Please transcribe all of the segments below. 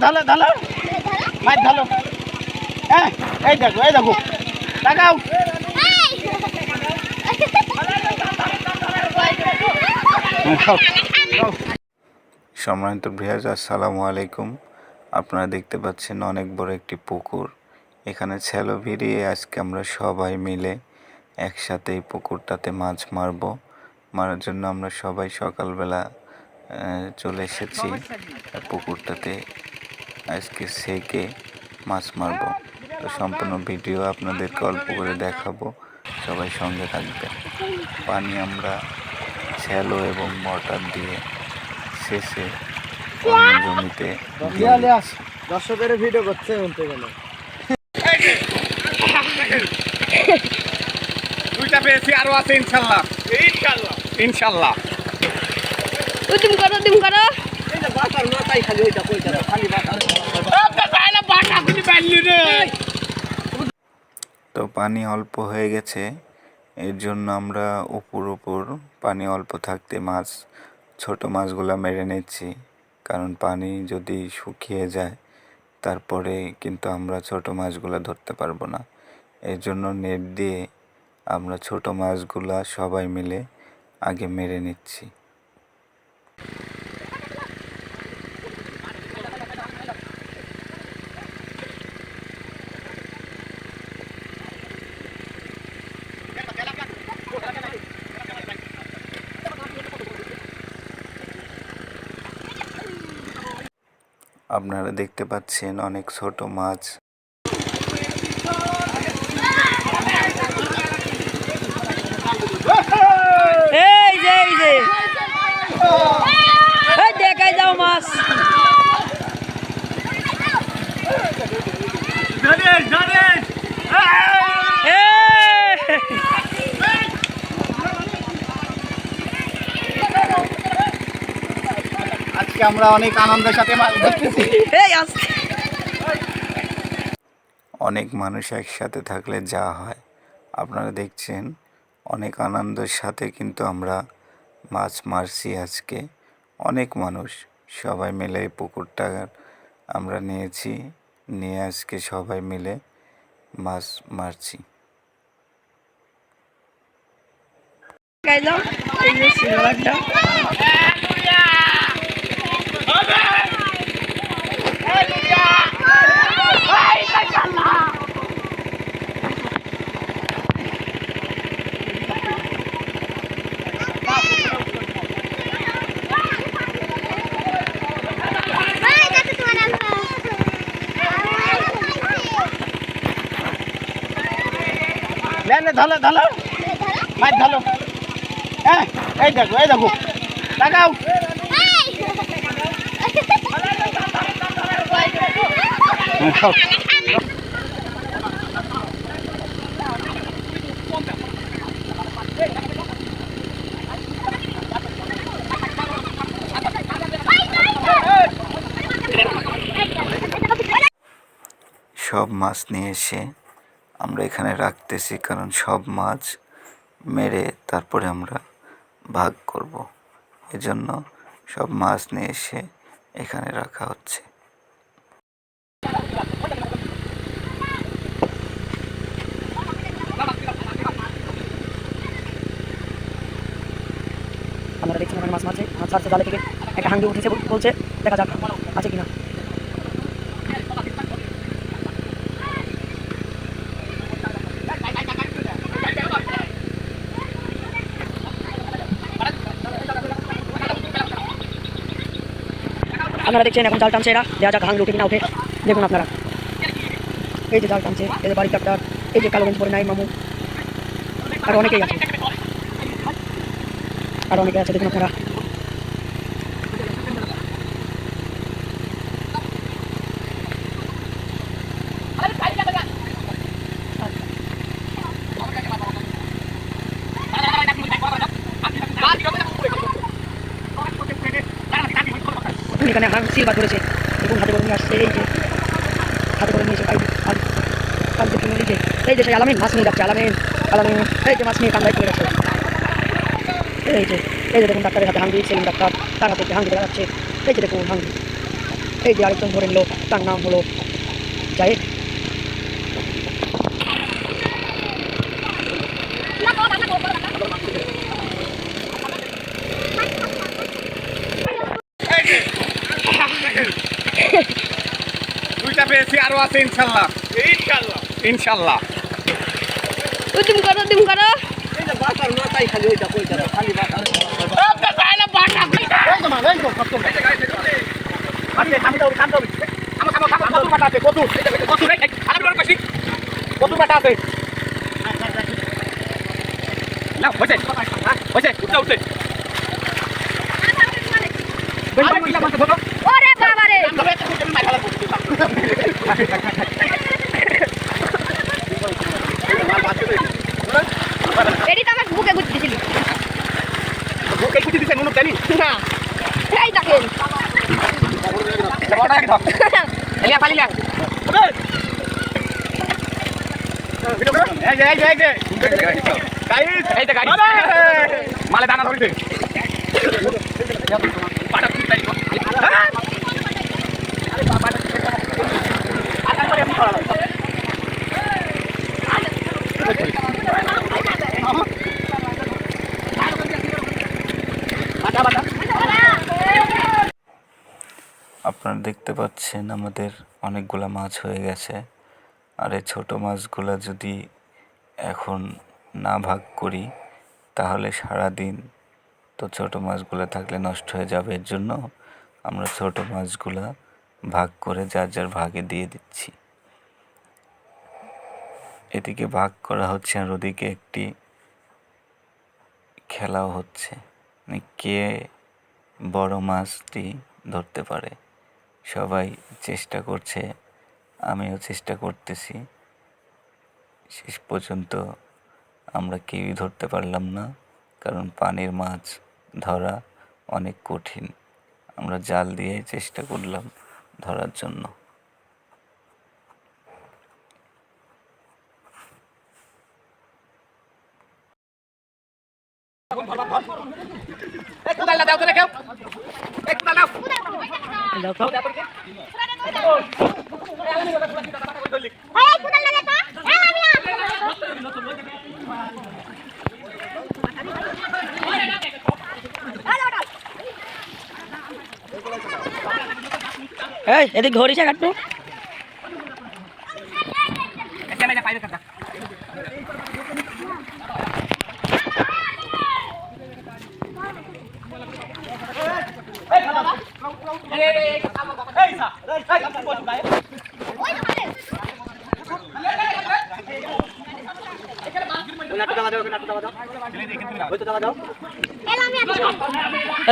ধরো ধরো মাছ ধরো। হ্যাঁ এই দেখো তাকাও। সম্মানিত ভিউয়ার্স, আসসালামু আলাইকুম। আপনারা দেখতে পাচ্ছেন অনেক বড় একটি পুকুর। এখানে ছেলো ভিড়িয়ে আজকে আমরা সবাই মিলে একসাথে এই পুকুরটাতে মাছ মারার জন্য আমরা সবাই সকালবেলা চলে এসেছি পুকুরটাতে আজকে সেকে মাছ মারবো। তো সম্পূর্ণ ভিডিও আপনাদেরকে অল্প করে দেখাবো, সবাই সঙ্গে থাকবেন। পানি আমরা ছেলো এবং মোটর দিয়ে শেষে অন্য জমিতে দর্শকের ভিডিও করছে বলতে গেলে। দুইটা পেয়েছি, আরো আছে ইনশাল্লাহ ইনশাল্লাহ। তুমি করো এই যে বাটার মাথায় খালি ওইটা কইটা খালি বাটার বাটা তুমি পাইলি রে। তো পানি অল্প হয়ে গেছে, এর জন্য আমরা উপর পানি অল্প থাকতে ছোট মাছগুলো মেরে নিচ্ছি। কারণ পানি যদি শুকিয়ে যায় তারপরে কিন্তু আমরা ছোট মাছগুলো ধরতে পারবো না। এর জন্য নেট দিয়ে আমরা ছোট মাছগুলা সবাই মিলে আগে মেরে নিচ্ছি। আপনারা দেখতে পাচ্ছেন অনেক ছোট মাছ। দেখাই যাও মাছ। আজকে আমরা অনেক আনন্দের সাথে মাছ ধরতেছি। অনেক মানুষ একসাথে থাকলে যা হয় আপনারা দেখছেন, অনেক আনন্দের সাথে কিন্তু আমরা মাছ মারছি। আজকে অনেক মানুষ সবাই মিলে এই পুকুরটা আমরা নিয়ে আজকে সবাই মিলে মাছ মারছি। ধরো মাছ ধরো। হ্যাঁ এই দেখো তাকাও। সব মাছ নিয়ে এসে আমরা এখানে রাখতেছি, কারণ সব মাছ মেরে তারপরে আমরা ভাগ করব। এজন্য সব মাছ নিয়ে এসে এখানে রাখা হচ্ছে। আপনারা দেখছেন ওখানে মাছ মারছে, মাছ ছাড়ছে জালে থেকে একটা হাঙ্গি উঠেছে বলছে, দেখা যাক আছে কিনা। আপনারা দেখছেন এখন জাল টানছে এরা, দেখা যাক হাঙ্গি উঠে কিনা উঠে। দেখুন আপনারা, এই যে জাল টানছে, এই যে বাড়ির ডাক্তার, এই যে কালো গঞ্জ পরে নাই মামু, আর অনেকেই আছে, আর অনেকে আছে। দেখুন আপনারা, এখানে হাং সিলভার ধরেছে। দেখুন হাতে করে নিয়ে আসছে, এই যে হাতে করে নিয়েছে। এই যে সেই আলামিন মাছ নিয়ে যাচ্ছে, আলামিন এই যে মাছ নিয়ে কান্দায় চলে গেছে। এই যে দেখুন ডাক্তারের হাতে হাঙ্গি, সেলিম ডাক্তার, তার হাতে হাঙ্গি দেখা যাচ্ছে। এই যে দেখুন হাঙ্গি, এই যে আরেকজন ধরে নিল, তার নাম হলো জাহিদ। দুইটা পেয়েছি, আরো আছে ইনশাল্লাহ। ইনশাল্লাহ ইনশাল্লাহ। তুমি করো তুমি করো। এই যে বাটার মাথায় খালি ওইটা কইটা খালি বাটার। ওকে তাহলে বাটা কইটা। এই তো মানে এই তো সব তো। এই যে গাইছে কোতে। আরে আমি তো শান্ত হই। আমার কত বাটা আছে? কত? এই যে কত রে? আমি বড় কইছি। কত বাটা আছে? না হইছে। হইছে, উঠে উঠে। ওরে বাবা রে। এডি তো আমার বুকে গুটি দিছিলি। বুকে কুটি দিছেন নুন জানি? না। এই দেখেন। বাটা কি দাও? এলিয়া পালিলা। এই যে গাইস, এই যে গাইস। মালে দানা ধরিছে। বাটা কুটি তাই। আপনারা দেখতে পাচ্ছেন আমাদের অনেকগুলা মাছ হয়ে গেছে। আর এই ছোটো মাছগুলা যদি এখন না ভাগ করি তাহলে সারাদিন তো ছোটো মাছগুলো থাকলে নষ্ট হয়ে যাবে। এর জন্য আমরা ছোটো মাছগুলা ভাগ করে যার যার ভাগে দিয়ে দিচ্ছি। এদিকে ভাগ করা হচ্ছে আর ওদিকে একটি খেলাও হচ্ছে, মানে কে বড় মাছটি ধরতে পারে। সবাই চেষ্টা করছে, আমিও চেষ্টা করতেছি। শেষ পর্যন্ত আমরা কেউই ধরতে পারলাম না, কারণ পানির মাছ ধরা অনেক কঠিন। আমরা জাল দিয়ে চেষ্টা করলাম ধরার জন্য। এই কোদালটা দাও তো কেউ। এই কোদাল দাও। দাও তো। এই কুদাল লাগে তো। এই আমি না। এই এদিক ধরিস কাটু। এটা না পাইলে কাটা।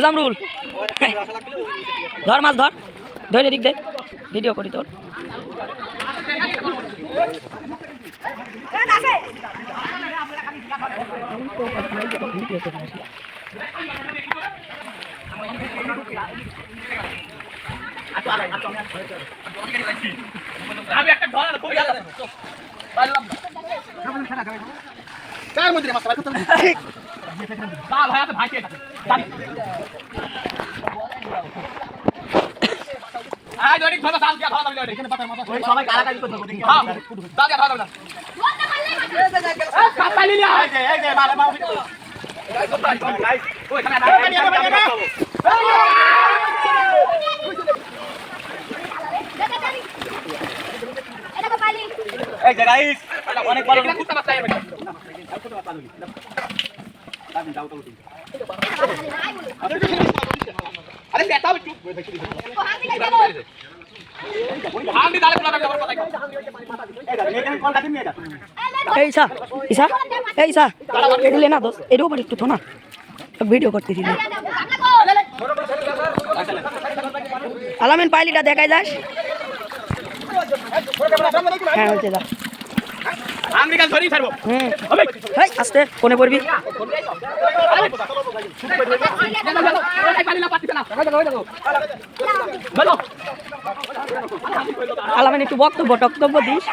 জামরুল ধর মাছ ধর, ধরে এদিক দে, ভিডিও করি তোর। আমি একটা ধরা খুব ভালো পারলাম না। কার মধ্যে মাছ পাইছো তুমি? বা ভাই আছে ভাইকে জানি। আই দড়ি ধরা সাল দিয়া ধরা দাও এখানে পাতার মাথা। ওই সবাই কালাকালি করে ধরবো দেখি। হ্যাঁ দাও দিয়া ধরা দাও। কাটা লিলি এই যে মারে মাও। ওই এখানে না। এই যে গাইস অনেক বড় কুত্তা মাছ চাই আমি। আরে বেটাও চুপ হান্ডি দালে পোলা বেটা কথা কই। এই দেখেন কোনটা দিন এটা। এই ঈশা ঈশা এই ঈশা এটা লে না দোস, এর উপর একটু থো না, ভিডিও করতেছি। আলামিন পাইলিটা দেখাই যাস। হ্যাঁ হয়েছে যা। আমি কাল ধরেই ছাড়বো। হেই আস্তে কোনে পড়বি। আলামিন একটু বক্তব্য দিস।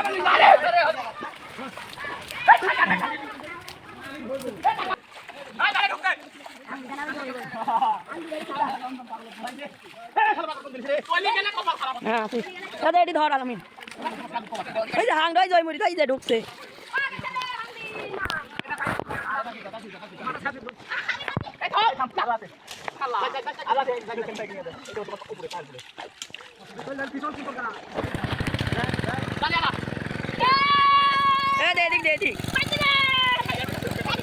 খারাপ আছে দাদা এটি ধর আলামিন এই যে হাং রয় জয়মুড়ি এই যে ঢুকছে এই তো আল্লাহ আছে আল্লাহ আল্লাহ জায়গা কেন তাই এটা তো উপরে কাজ দিলে পিছন কি করবে না চলে না এই দে এদিক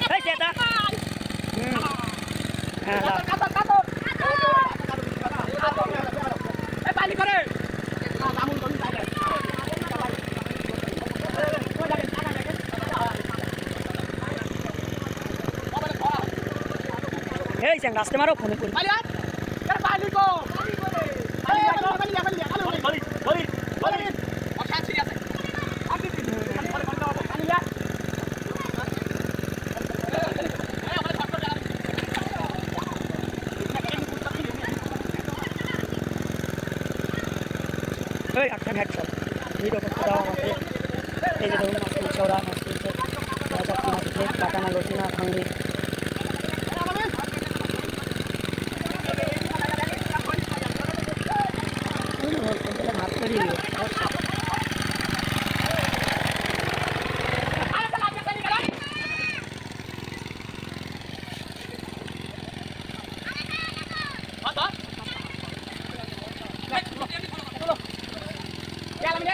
এই সেটা হ্যাঁ এই পানি করে এই চ্যাংড়া আসতে মারো ফোনে করি পানি আর পানি কো পানি বলি অশান্তি ছিড়ি আছে পানি না এই একটা হেডশট ভিডিও করতে দাও আমাকে এই যে ধরুন মাছ চৌড়া মাছ তুলছে কাটানা লসিনা ভাঙ্গি হাত করিয়ে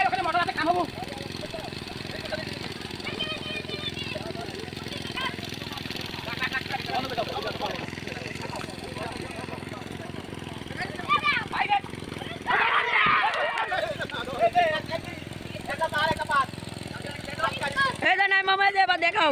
ওখানে মোটর আছে কামাবো এই যে নাই মামা যে এবার দেখাও